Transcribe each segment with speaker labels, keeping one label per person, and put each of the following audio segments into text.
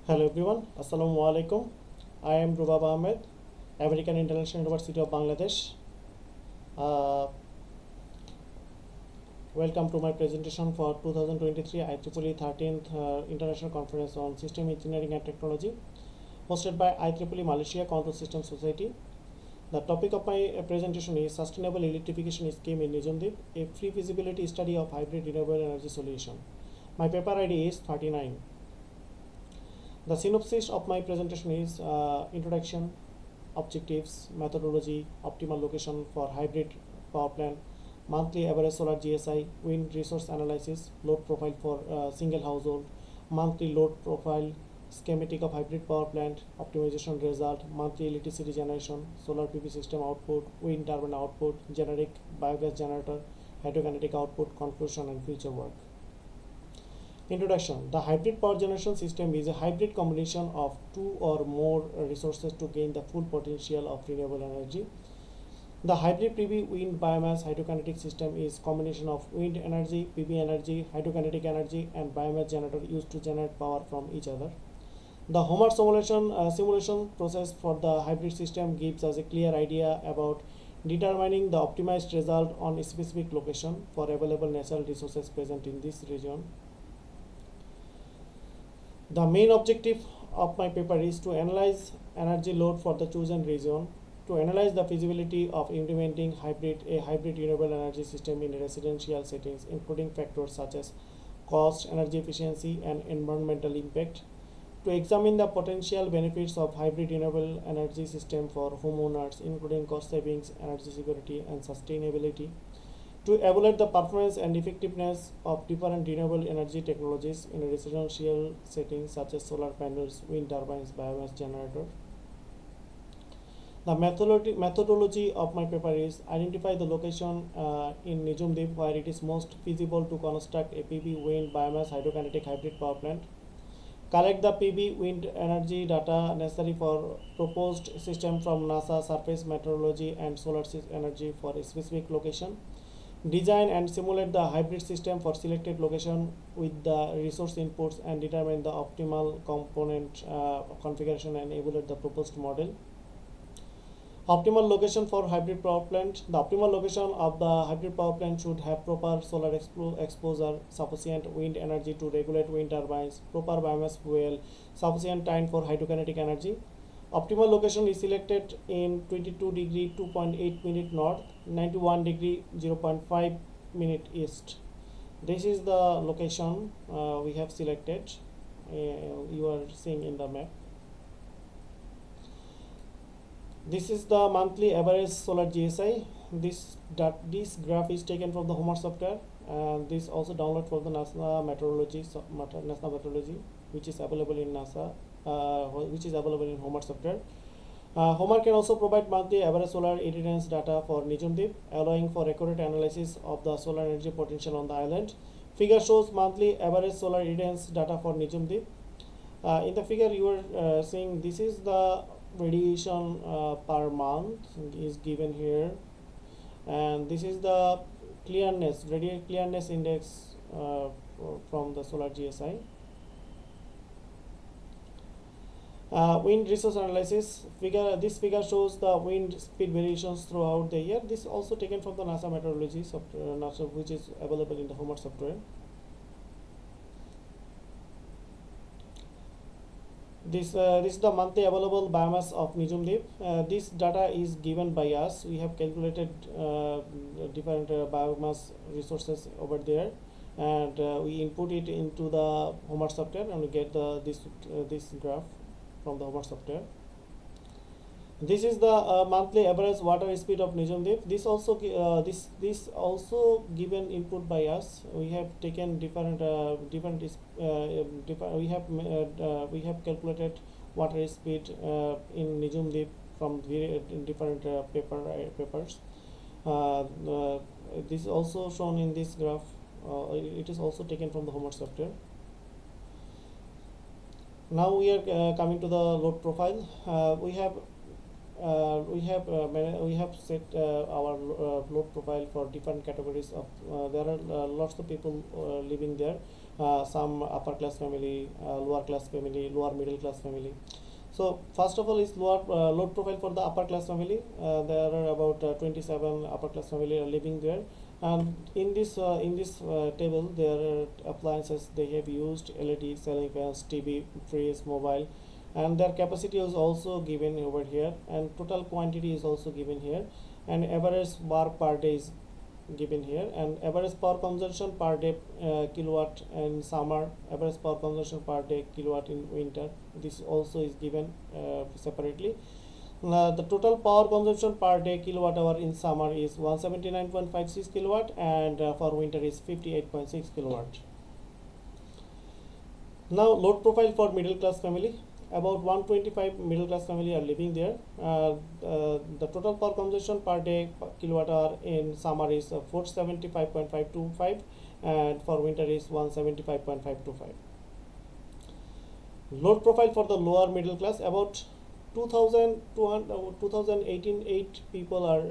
Speaker 1: Hello everyone, Assalamu alaikum. I am Rubab Ahmed, American International University of Bangladesh. Uh, Welcome to my presentation for 2023 IEEE 13th International Conference on System Engineering and Technology, hosted by IEEE Malaysia Control System Society. The topic of my presentation is Sustainable Electrification Scheme in Nizamdeep, a free feasibility study of hybrid renewable energy solution. My paper ID is 39. The synopsis of my presentation is introduction, objectives, methodology, optimal location for hybrid power plant, monthly average solar GSI, wind resource analysis, load profile for single household, monthly load profile, schematic of hybrid power plant, optimization result, monthly electricity generation, solar PV system output, wind turbine output, generic biogas generator, hydrokinetic output, conclusion and future work. Introduction. The hybrid power generation system is a hybrid combination of two or more resources to gain the full potential of renewable energy. The hybrid PV wind biomass hydrokinetic system is combination of wind energy, PV energy, hydrokinetic energy and biomass generator used to generate power from each other. The Homer simulation process for the hybrid system gives us a clear idea about determining the optimized result on a specific location for available natural resources present in this region. The main objective of my paper is to analyze energy load for the chosen region, to analyze the feasibility of implementing a hybrid renewable energy system in residential settings, including factors such as cost, energy efficiency, and environmental impact, to examine the potential benefits of hybrid renewable energy system for homeowners, including cost savings, energy security, and sustainability, to evaluate the performance and effectiveness of different renewable energy technologies in residential settings such as solar panels, wind turbines, biomass generator. The methodology of my paper is identify the location in Nizamdeep where it is most feasible to construct a PV wind biomass hydrokinetic hybrid power plant. Collect the PV wind energy data necessary for proposed system from NASA surface meteorology and solar energy for a specific location. Design and simulate the hybrid system for selected location with the resource inputs and determine the optimal component configuration and evaluate the proposed model. Optimal location for hybrid power plant. The optimal location of the hybrid power plant should have proper solar exposure, sufficient wind energy to regulate wind turbines, proper biomass fuel, sufficient time for hydrokinetic energy. Optimal location is selected in 22 degree 2.8 minute north, 91 degree 0.5 minute east. This is the location we have selected. You are seeing in the map. This is the monthly average solar GSI. This graph is taken from the Homer software, and this also download from the NASA meteorology, which is available in NASA, which is available in Homer software. Homer can also provide monthly average solar irradiance data for Nizamdeep, allowing for accurate analysis of the solar energy potential on the island. Figure shows monthly average solar irradiance data for Nizamdeep. In the figure you are seeing, this is the radiation per month is given here, and this is the clearness, radiant clearness index from the solar GSI. Wind resource analysis figure. This figure shows the wind speed variations throughout the year. This is also taken from the NASA meteorology software, which is available in the Homer software. This is the monthly available biomass of Nizamdeep. This data is given by us. We have calculated different biomass resources over there, and we input it into the Homer software, and we get this graph from the Homer software. This is the monthly average water speed of Nizamdeep. This also given input by us. We have taken we have calculated water speed in Nizamdeep from different papers. This is also shown in this graph. It is also taken from the Homer software. Now we are coming to the load profile. We have set our load profile for different categories of there are lots of people living there. some upper class family, lower class family, lower middle class family. So first of all is load profile for the upper class family. There are about 27 upper class family are living there, and in this table there are appliances they have used: LED, ceiling fans, TV, fridge, mobile, and their capacity is also given over here, and total quantity is also given here, and average bar per day is given here, and average power consumption per day kilowatt in summer, average power consumption per day kilowatt in winter. This also is given separately. The total power consumption per day kilowatt hour in summer is 179.56 kilowatt, and for winter is 58.6 kilowatt. Now load profile for middle class family. About 125 middle class family are living there. The total power consumption per day kilowatt hour in summer is 475.525, and for winter is 175.525. Load profile for the lower middle class. About 2018 people are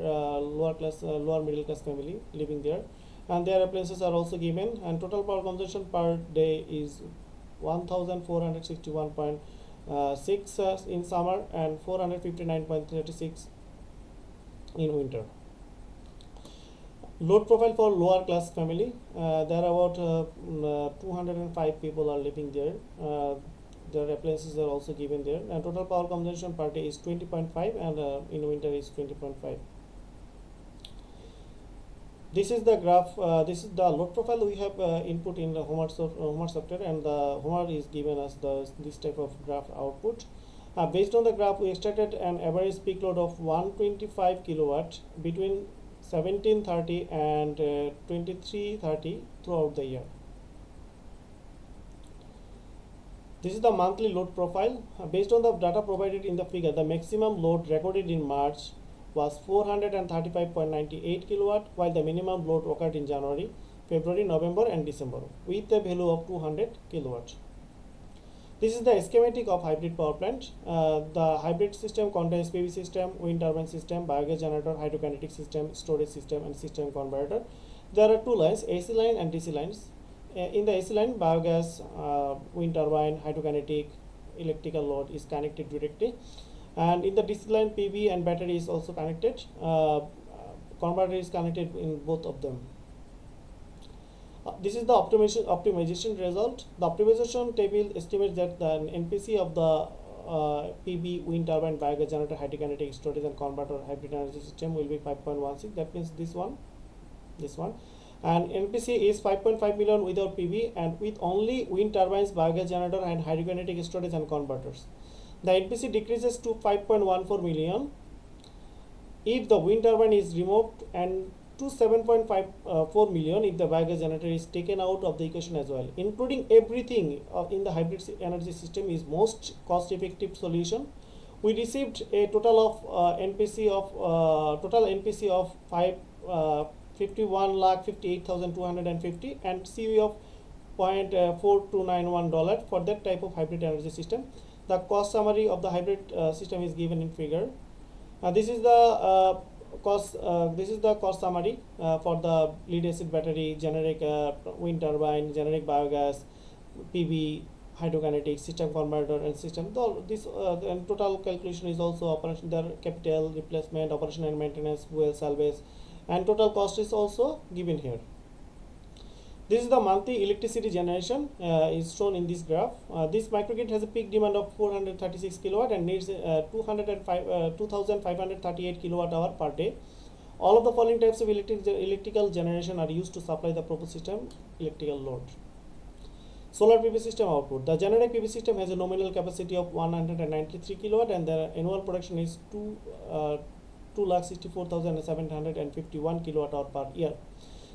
Speaker 1: lower middle class family living there, and their appliances are also given, and total power consumption per day is 1461.6 in summer and 459.36 in winter. Load profile for lower class family. There are about 205 people are living there. Their appliances are also given there, and total power consumption per day is 20.5, and in winter is 20.5. This is the graph. This is the load profile we have input in the Homer software, and the Homer is given us this type of graph output. Based on the graph, we extracted an average peak load of 125 kilowatt between 1730 and 2330 throughout the year. This is the monthly load profile. Based on the data provided in the figure, the maximum load recorded in March was 435.98 kilowatt, while the minimum load occurred in January, February, November, and December with a value of 200 kilowatt. This is the schematic of hybrid power plant. The hybrid system contains PV system, wind turbine system, biogas generator, hydrokinetic system, storage system, and system converter. There are two lines, AC line and DC lines. In the AC line, biogas, wind turbine, hydrokinetic, electrical load is connected directly, and in the DC line, PV and battery is also connected. Converter is connected in both of them. This is the optimization result. The optimization table estimates that the NPC of the PV, wind turbine, biogas generator, hydrokinetic, storage, and converter hybrid energy system will be 5.16. That means this one. And NPC is 5.5 million without PV, and with only wind turbines, biogas generator, and hydrokinetic storage and converters. The NPC decreases to 5.14 million if the wind turbine is removed, and to 7.54 million if the biogas generator is taken out of the equation as well. Including everything in the hybrid energy system is most cost effective solution. We received a total of NPC of 51,58,250 and CUE of $0.4291 for that type of hybrid energy system. The cost summary of the hybrid system is given in figure. This is the cost summary for the lead acid battery, generic wind turbine, generic biogas, PV, hydrokinetic, system converter, and system. And total calculation is also operation, their capital, replacement, operation and maintenance, fuel, salvage, and total cost is also given here. This is the monthly electricity generation is shown in this graph. This microgrid has a peak demand of 436 kilowatt and needs 2,538 kilowatt hour per day. All of the following types of electrical generation are used to supply the proposed system electrical load. Solar PV system output. The generic PV system has a nominal capacity of 193 kilowatt, and the annual production is 2,64,751 kilowatt hour per year.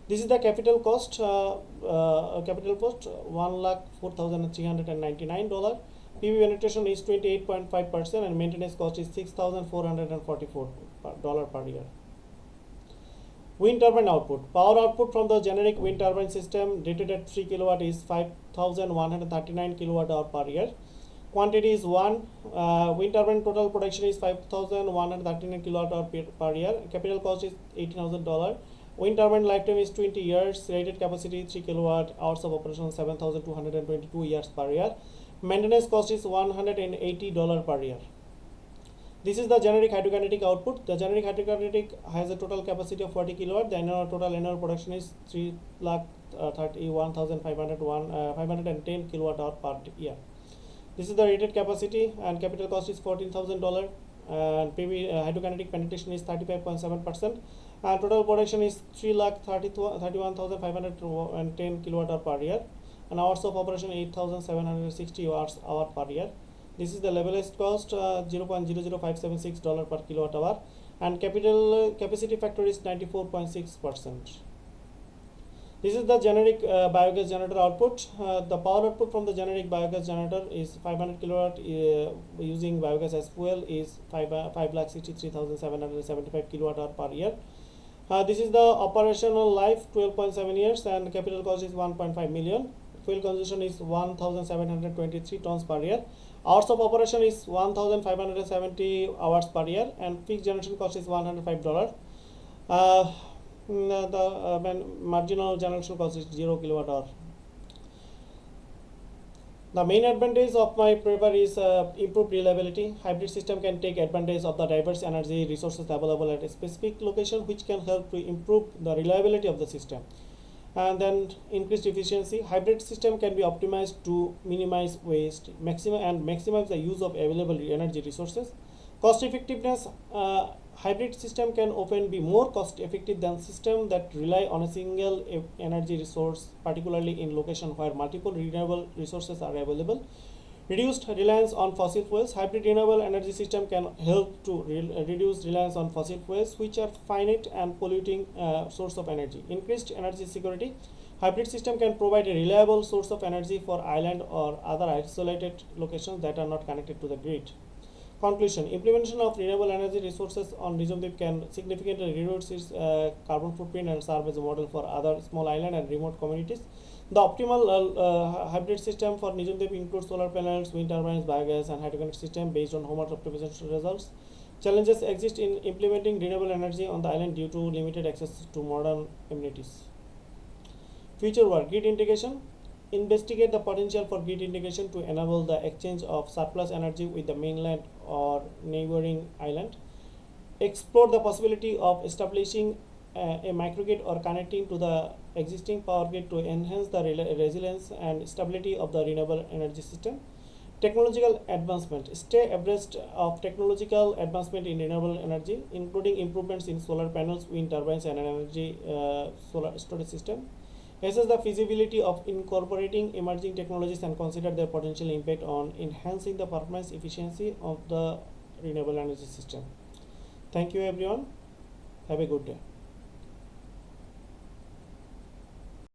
Speaker 1: This is the capital cost. $1,04,399. PV penetration is 28.5%, and maintenance cost is $6,444 per year. Wind turbine output. Power output from the generic wind turbine system rated at 3 kilowatt is 5,139 kilowatt hour per year. Quantity is 1. Wind turbine total production is 5,139 kilowatt hour per year. Capital cost is $18,000. Wind turbine lifetime is 20 years. Rated capacity 3 kilowatt hours of operation 7,222 years per year. Maintenance cost is $180 per year. This is the generic hydrokinetic output. The generic hydrokinetic has a total capacity of 40 kilowatt. The total annual production is 3,31,510 kilowatt hour per year. This is the rated capacity, and capital cost is $14,000, and PV hydrokinetic penetration is 35.7%, and total production is 3,31,510 kilowatt hour per year, and hours of operation 8,760 hour per year. This is the levelized cost, $0.00576 per kilowatt hour, and capital capacity factor is 94.6%. This is the generic biogas generator output. The power output from the generic biogas generator is 500 kilowatt using biogas as fuel is 5,63,775 kilowatt hour per year. This is the operational life 12.7 years, and capital cost is 1.5 million. Fuel consumption is 1,723 tons per year. Hours of operation is 1,570 hours per year, and fixed generation cost is $105. The marginal generation cost is 0 kilowatt hour. The main advantage of my paper is improved reliability. Hybrid system can take advantage of the diverse energy resources available at a specific location, which can help to improve the reliability of the system. And then increased efficiency. Hybrid system can be optimized to minimize waste, maximize the use of available energy resources. Cost effectiveness. Hybrid system can often be more cost effective than systems that rely on a single energy resource, particularly in locations where multiple renewable resources are available. Reduced reliance on fossil fuels. Hybrid renewable energy system can help to reduce reliance on fossil fuels, which are finite and polluting source of energy. Increased energy security. Hybrid system can provide a reliable source of energy for island or other isolated locations that are not connected to the grid. Conclusion. Implementation of renewable energy resources on Nizam Deep can significantly reduce its carbon footprint and serve as a model for other small island and remote communities. The optimal hybrid system for Nizam Deep includes solar panels, wind turbines, biogas, and hydrokinetic system based on homework optimization results. Challenges exist in implementing renewable energy on the island due to limited access to modern amenities. Future work. Grid integration. Investigate the potential for grid integration to enable the exchange of surplus energy with the mainland or neighboring island. Explore the possibility of establishing a microgrid or connecting to the existing power grid to enhance the resilience and stability of the renewable energy system. Technological advancement. Stay abreast of technological advancement in renewable energy, including improvements in solar panels, wind turbines, and energy solar storage system. Assess the feasibility of incorporating emerging technologies and consider their potential impact on enhancing the performance efficiency of the renewable energy system. Thank you everyone. Have a good day.